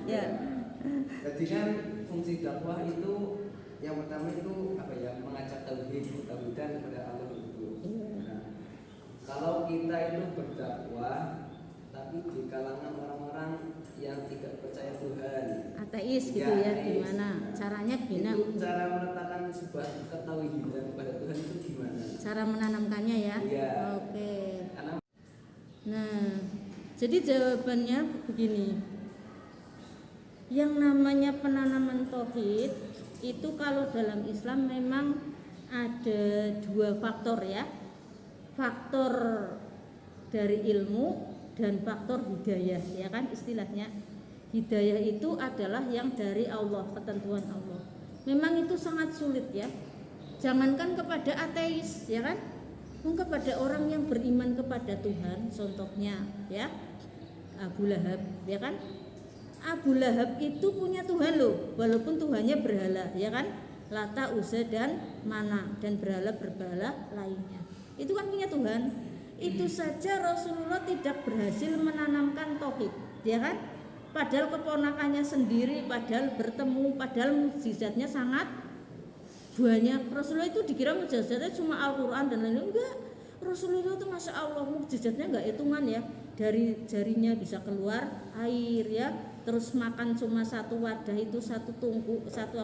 Ya. Jadi kan fungsi dakwah itu yang pertama itu apa ya, mengajak tauhidan kepada Allah itu. Nah, kalau kita itu berdakwah tapi di kalangan orang-orang yang tidak percaya Tuhan, ateis gitu ya, gimana caranya gimana? Itu cara meletakkan sebuah ketauhidan kepada Tuhan itu gimana? Cara menanamkannya ya. Iya. Oke. Nah, jadi jawabannya begini. Yang namanya penanaman tauhid itu kalau dalam Islam memang ada dua faktor ya. Faktor dari ilmu dan faktor hidayah, ya kan istilahnya. Hidayah itu adalah yang dari Allah, ketentuan Allah. Memang itu sangat sulit ya. Jangankan kepada ateis, ya kan? Kepada orang yang beriman kepada Tuhan, contohnya ya Abu Lahab, ya kan? Abu Lahab itu punya Tuhan loh, walaupun Tuhannya berhala, ya kan? Lata, Uzza dan Mana, dan berhala-berhala lainnya. Itu kan punya Tuhan. Itu saja Rasulullah tidak berhasil menanamkan tauhid, ya kan? Padahal keponakannya sendiri, padahal bertemu, padahal mukjizatnya sangat banyak. Rasulullah itu dikira mukjizatnya cuma Al-Quran dan lain-lain. Enggak, Rasulullah itu Masya Allah mukjizatnya enggak hitungan ya. Dari jarinya bisa keluar air ya, terus makan cuma satu wadah itu satu tungku, satu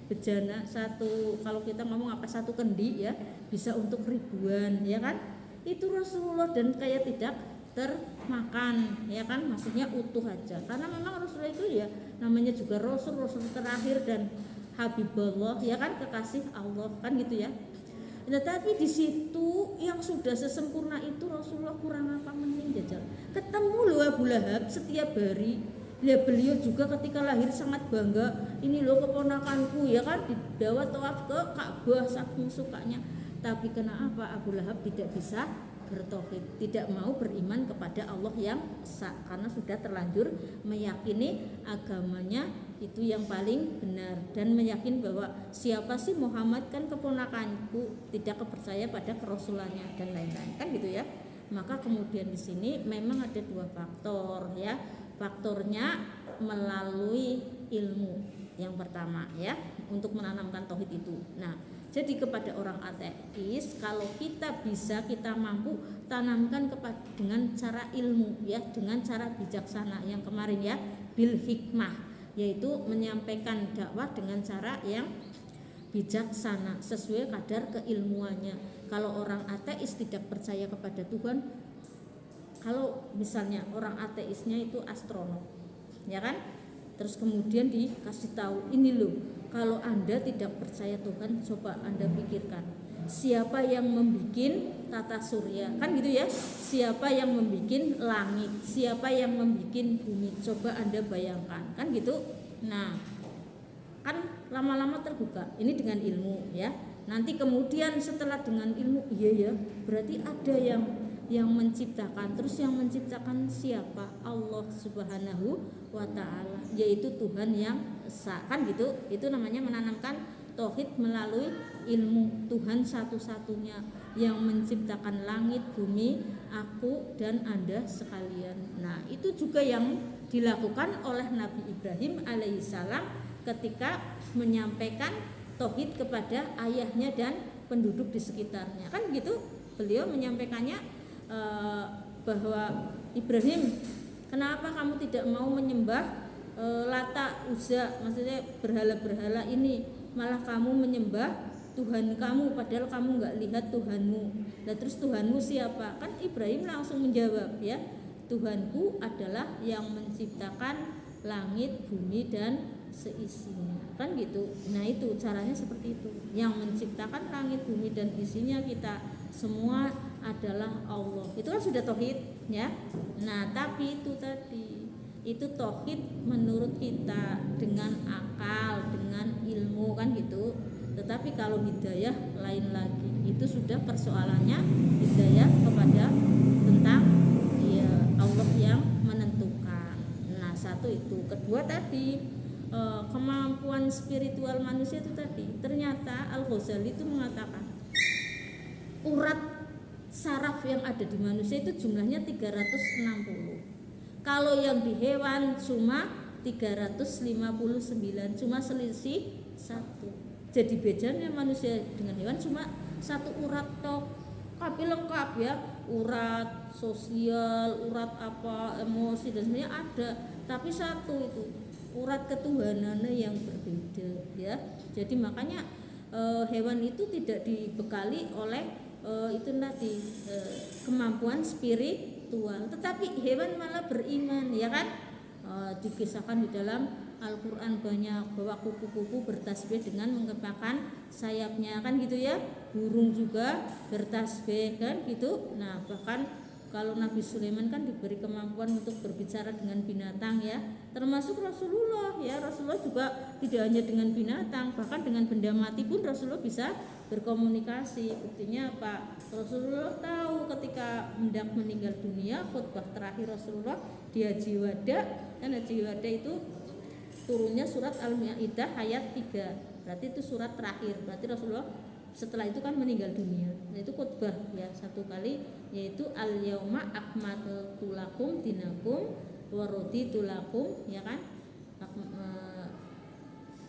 bejana, satu kalau kita ngomong satu kendi ya, bisa untuk ribuan ya kan. Itu Rasulullah dan kayak tidak termakan ya kan, maksudnya utuh aja. Karena memang Rasulullah itu ya namanya juga Rasul terakhir dan Habibullah ya kan, kekasih Allah kan gitu ya. Tetapi di situ yang sudah sesempurna itu Rasulullah kurang apa mending jajal. Ketemu loh Abu Lahab setiap hari. Ya beliau juga ketika lahir sangat bangga, ini loh keponakanku ya kan, dibawa tawaf ke Ka'bah saking sukanya. Tapi kenapa Abu Lahab tidak bisa bertauhid, tidak mau beriman kepada Allah yang esa, karena sudah terlanjur meyakini agamanya itu yang paling benar dan meyakini bahwa siapa sih Muhammad, kan keponakanku, tidak percaya pada kerasulannya dan lain-lain kan gitu ya. Maka kemudian di sini memang ada dua faktor ya. Faktornya melalui ilmu yang pertama ya, untuk menanamkan tauhid itu. Nah, jadi kepada orang ateis, kalau kita bisa, kita mampu tanamkan dengan cara ilmu ya, dengan cara bijaksana yang kemarin ya, bil hikmah, yaitu menyampaikan dakwah dengan cara yang bijaksana sesuai kadar keilmuannya. Kalau orang ateis tidak percaya kepada Tuhan, kalau misalnya orang ateisnya itu astronom ya kan, terus kemudian dikasih tahu, ini loh, kalau Anda tidak percaya Tuhan, coba Anda pikirkan siapa yang membikin tata surya kan gitu ya, siapa yang membikin langit, siapa yang membikin bumi, coba Anda bayangkan kan gitu. Nah kan lama-lama terbuka ini dengan ilmu ya. Nanti kemudian setelah dengan ilmu, iya ya, berarti ada yang menciptakan. Terus yang menciptakan siapa? Allah Subhanahu wa ta'ala, yaitu Tuhan yang esa kan gitu. Itu namanya menanamkan tauhid melalui ilmu. Tuhan satu-satunya yang menciptakan langit, bumi, aku dan Anda sekalian. Nah itu juga yang dilakukan oleh Nabi Ibrahim alaihissalam ketika menyampaikan tauhid kepada ayahnya dan penduduk di sekitarnya kan gitu. Beliau menyampaikannya bahwa Ibrahim, kenapa kamu tidak mau menyembah Lata, Uzza, maksudnya berhala-berhala ini, malah kamu menyembah Tuhan kamu, padahal kamu nggak lihat Tuhanmu. Nah terus Tuhanmu siapa? Kan Ibrahim langsung menjawab ya, Tuhanku adalah yang menciptakan langit, bumi dan seisinya kan gitu. Nah itu caranya seperti itu, yang menciptakan langit, bumi dan isinya kita semua adalah Allah. Itu kan sudah tauhid ya. Nah tapi itu tadi, itu tauhid menurut kita dengan akal, dengan ilmu kan gitu. Tetapi kalau hidayah lain lagi, itu sudah persoalannya hidayah kepada tentang ya Allah yang menentukan. Nah satu itu. Kedua tadi, kemampuan spiritual manusia itu tadi, ternyata Al-Ghazali itu mengatakan urat saraf yang ada di manusia itu jumlahnya 360. Kalau yang di hewan cuma 359, cuma selisih satu. Jadi bedanya manusia dengan hewan cuma satu urat tok, tapi lengkap ya, urat sosial, urat apa, emosi dan sebenarnya ada, tapi satu itu urat ketuhanannya yang berbeda ya. Jadi makanya hewan itu tidak dibekali oleh itu tadi kemampuan spiritual, tetapi hewan malah beriman ya kan. Dikisahkan di dalam Al-Quran banyak bahwa kupu-kupu bertasbih dengan mengepakkan sayapnya kan gitu ya, burung juga bertasbih kan gitu. Nah bahkan kalau Nabi Sulaiman kan diberi kemampuan untuk berbicara dengan binatang ya, termasuk Rasulullah ya. Rasulullah juga tidak hanya dengan binatang, bahkan dengan benda mati pun Rasulullah bisa berkomunikasi. Buktinya apa? Rasulullah tahu ketika hendak meninggal dunia, khutbah terakhir Rasulullah di Haji Wada, kan Haji Wada itu turunnya surat Al-Maidah ayat 3, berarti itu surat terakhir, berarti Rasulullah setelah itu kan meninggal dunia. Nah itu khutbah ya satu kali, yaitu al-yauma akmaltu lakum dinakum wa raditu lakum ya kan,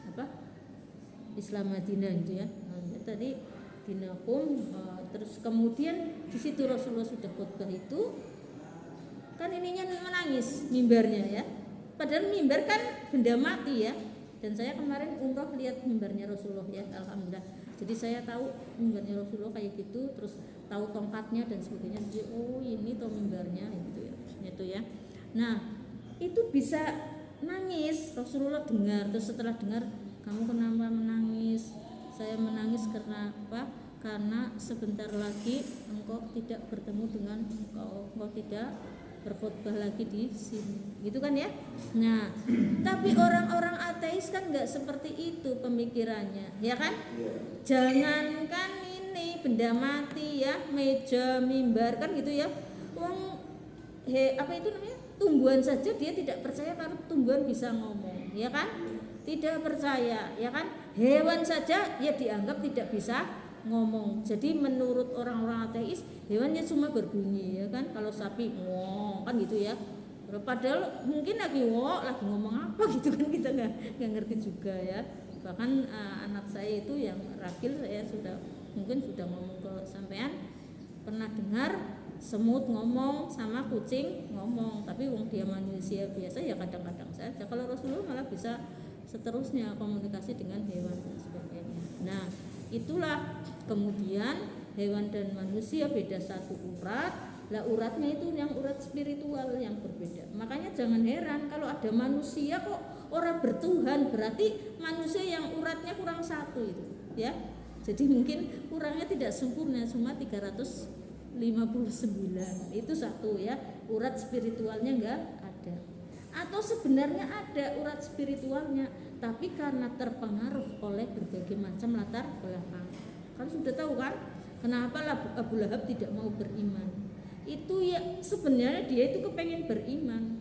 apa Islam Madinah gitu ya. Nah, tadi dinakum, terus kemudian di situ Rasulullah sudah khutbah itu kan ininya menangis mimbarnya ya, padahal mimbar kan benda mati ya. Dan saya kemarin umroh lihat mimbarnya Rasulullah ya, alhamdulillah. Jadi saya tahu mimbarnya Rasulullah kayak gitu, terus tahu tongkatnya dan sebagainya. Jadi oh ini toh mimbarnya gitu ya, itu ya. Nah itu bisa nangis, Rasulullah dengar, terus setelah dengar, kamu kenapa menangis? Saya menangis karena apa? Karena sebentar lagi engkau tidak bertemu dengan engkau tidak berkhutbah lagi di sini, gitu kan ya. Nah, tapi orang-orang ateis kan nggak seperti itu pemikirannya, ya kan? Jangankan ini benda mati ya, meja, mimbar kan gitu ya. Apa itu namanya? Tumbuhan saja dia tidak percaya kalau tumbuhan bisa ngomong, ya kan? Tidak percaya, ya kan? Hewan saja ya dianggap tidak bisa ngomong. Jadi menurut orang-orang ateis hewannya cuma berbunyi ya kan, kalau sapi ngomong kan gitu ya, padahal mungkin lagi ngomong apa gitu kan, kita nggak ngerti juga ya. Bahkan anak saya itu yang ragil, saya mungkin sudah ngomong ke sampean, pernah dengar semut ngomong sama kucing ngomong, tapi wong dia manusia biasa ya kadang-kadang saja. Kalau Rasulullah malah bisa seterusnya komunikasi dengan hewan dan sebagainya. Nah itulah kemudian hewan dan manusia beda satu urat. Lah uratnya itu yang urat spiritual yang berbeda. Makanya jangan heran kalau ada manusia kok orang bertuhan, berarti manusia yang uratnya kurang satu itu ya. Jadi mungkin kurangnya tidak sempurna, cuma 359 itu satu ya, urat spiritualnya enggak ada. Atau sebenarnya ada urat spiritualnya, tapi karena terpengaruh oleh berbagai macam latar belakang. Kan sudah tahu kan kenapa Abu Lahab tidak mau beriman. Itu ya sebenarnya dia itu kepengen beriman,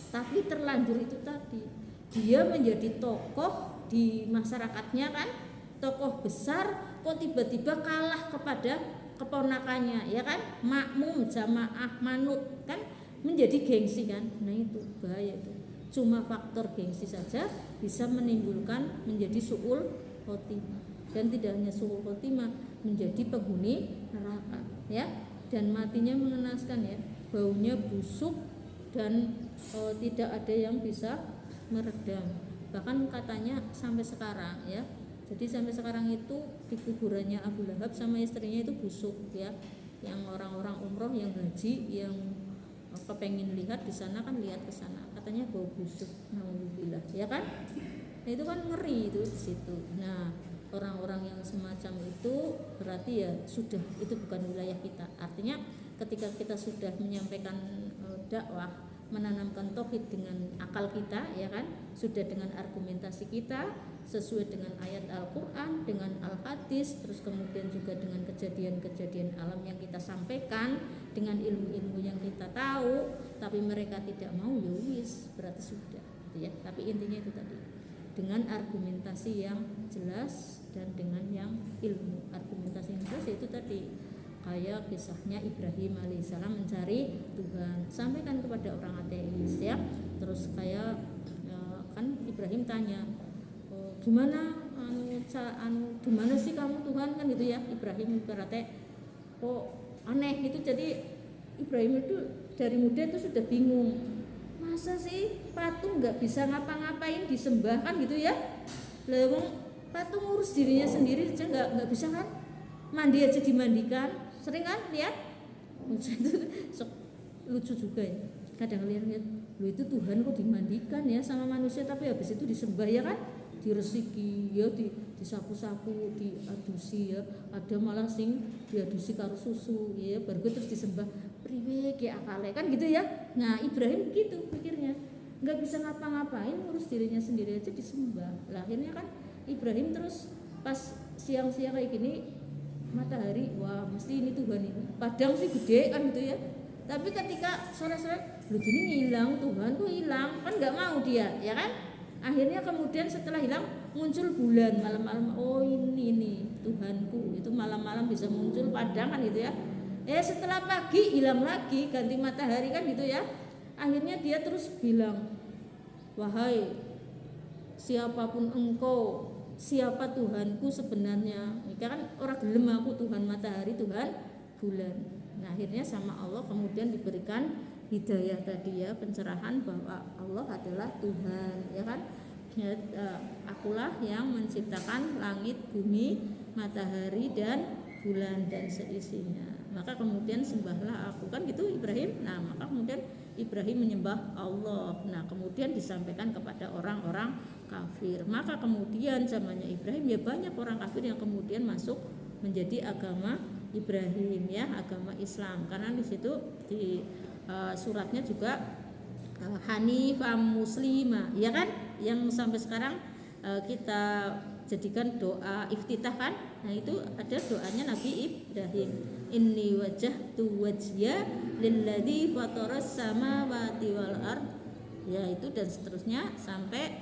tapi terlanjur itu tadi, dia menjadi tokoh di masyarakatnya kan, tokoh besar, kok tiba-tiba kalah kepada keponakannya ya kan, makmum jamaah manut kan, menjadi gengsi kan. Nah itu bahaya itu. Cuma faktor gengsi saja bisa menimbulkan menjadi su'ul khotimah, dan tidak hanya su'ul khotimah, menjadi penghuni neraka ya. Dan matinya mengenaskan ya, baunya busuk dan tidak ada yang bisa meredam. Bahkan katanya sampai sekarang ya, jadi sampai sekarang itu di kuburannya Abu Lahab sama istrinya itu busuk ya. Yang orang-orang umroh yang haji yang kepengen lihat di sana kan lihat ke sana, katanya bau busuk, nauzubillah ya kan. Nah itu kan ngeri itu di situ. Nah orang-orang yang semacam itu berarti ya sudah, itu bukan wilayah kita. Artinya ketika kita sudah menyampaikan dakwah, menanamkan tauhid dengan akal kita ya kan, sudah dengan argumentasi kita sesuai dengan ayat Al-Quran, dengan Al-Hadis, terus kemudian juga dengan kejadian-kejadian alam yang kita sampaikan, dengan ilmu-ilmu yang kita tahu, tapi mereka tidak mau, ya wis berarti sudah gitu ya. Tapi intinya itu tadi, dengan argumentasi yang jelas dan dengan yang ilmu. Argumentasi yang jelas itu tadi, kayak kisahnya Ibrahim alaihissalam mencari Tuhan, sampaikan kepada orang ateis ya. Terus kayak Ibrahim tanya, gimana gimana sih kamu Tuhan, kan gitu ya. Ibrahim ibaratnya kok aneh itu. Jadi Ibrahim itu dari muda itu sudah bingung, masa sih patung nggak bisa ngapa-ngapain disembah, kan gitu ya. Lewung patung ngurus dirinya sendiri aja nggak bisa kan, mandi aja dimandikan, sering kan lihat. Itu lucu juga ya, kadang lihat lu itu Tuhan kok dimandikan ya sama manusia, tapi habis itu disembah ya kan, diresiki ya, disapu-sapu, diadusi ya, ada malah sing diadusi karo susu ya, baru terus disembah. Priwe ki akale kan gitu ya. Nah Ibrahim begitu pikirnya, nggak bisa ngapa-ngapain, ngurus dirinya sendiri aja disembah. Lah akhirnya kan Ibrahim terus pas siang-siang kayak gini, matahari, wah mesti ini Tuhan ini. Padang sih gede kan gitu ya, tapi ketika sore-sore lu gini ngilang, Tuhan kok hilang, kan nggak mau dia ya kan. Akhirnya kemudian setelah hilang muncul bulan malam-malam, oh ini Tuhanku, itu malam-malam bisa muncul padang kan gitu ya. Setelah pagi hilang lagi, ganti matahari kan gitu ya. Akhirnya dia terus bilang, wahai siapapun engkau, siapa Tuhanku sebenarnya. Ini kan orang gelem aku Tuhan matahari, Tuhan bulan. Nah akhirnya sama Allah kemudian diberikan hidayah tadi ya, pencerahan bahwa Allah adalah Tuhan ya kan. Akulah yang menciptakan langit, bumi, matahari dan bulan dan seisinya. Maka kemudian sembahlah aku, kan gitu Ibrahim. Nah maka kemudian Ibrahim menyembah Allah. Nah kemudian disampaikan kepada orang-orang kafir. Maka kemudian zamannya Ibrahim ya banyak orang kafir yang kemudian masuk menjadi agama Ibrahim ya, agama Islam. Karena di situ di suratnya juga Hanifah Muslimah ya kan, yang sampai sekarang kita jadikan doa iftitah kan. Nah itu ada doanya Nabi Ibrahim, inni wajjahtu wajhiya lilladzi fataras samawati wal ard, ya itu dan seterusnya sampai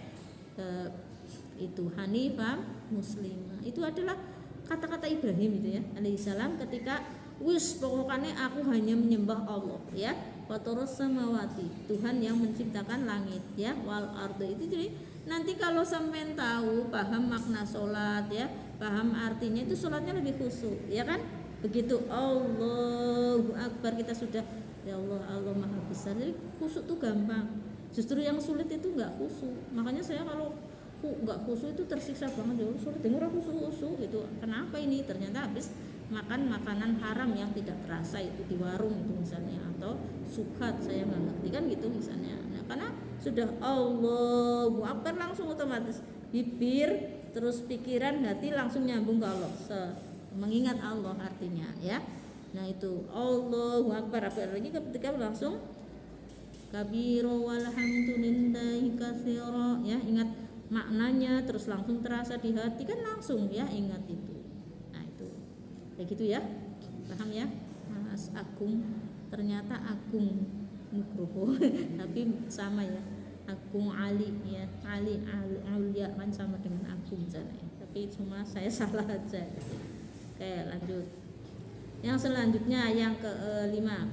itu Hanifah Muslimah. Itu adalah kata-kata Ibrahim itu ya alaihissalam ketika wis pokoknya aku hanya menyembah Allah ya, fataras samawati, Tuhan yang menciptakan langit ya, wal ard. Itu jadi nanti kalau sampean tahu paham makna sholat ya, paham artinya, itu sholatnya lebih khusyuk ya kan. Begitu Allahu Akbar kita sudah ya Allah, Allah maha besar, jadi khusyuk tuh gampang. Justru yang sulit itu nggak khusyuk. Makanya saya kalau nggak khusyuk itu tersiksa banget ya, sulit dengar khusyuk gitu. Kenapa ini? Ternyata habis makan makanan haram yang tidak terasa itu di warung itu misalnya, atau subhat saya nggak ngerti kan gitu misalnya. Nah karena sudah Allahu Akbar langsung otomatis bibir terus pikiran hati langsung nyambung ke Allah, mengingat Allah artinya ya. Nah itu Allahu Akbar, apalagi ketika langsung kabiro walhamdulillahi katsira ya, ingat maknanya terus langsung terasa di hati kan, langsung ya ingat itu. Nah itu kayak gitu ya, paham ya Mas Agung, ternyata Agung Nugroho tapi sama ya, Agung Ali ya, Ali Aulia kan sama dengan Agung sana ya, tapi cuma saya salah aja. Oke lanjut, yang selanjutnya yang kelima.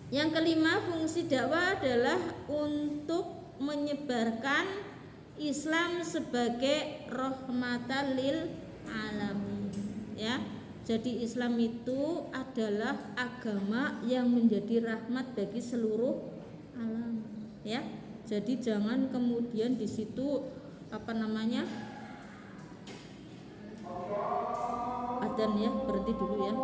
Yang kelima, fungsi dakwah adalah untuk menyebarkan Islam sebagai rahmatan lil alamin ya. Jadi Islam itu adalah agama yang menjadi rahmat bagi seluruh alam ya. Jadi jangan kemudian di situ adzan ya, berhenti dulu ya.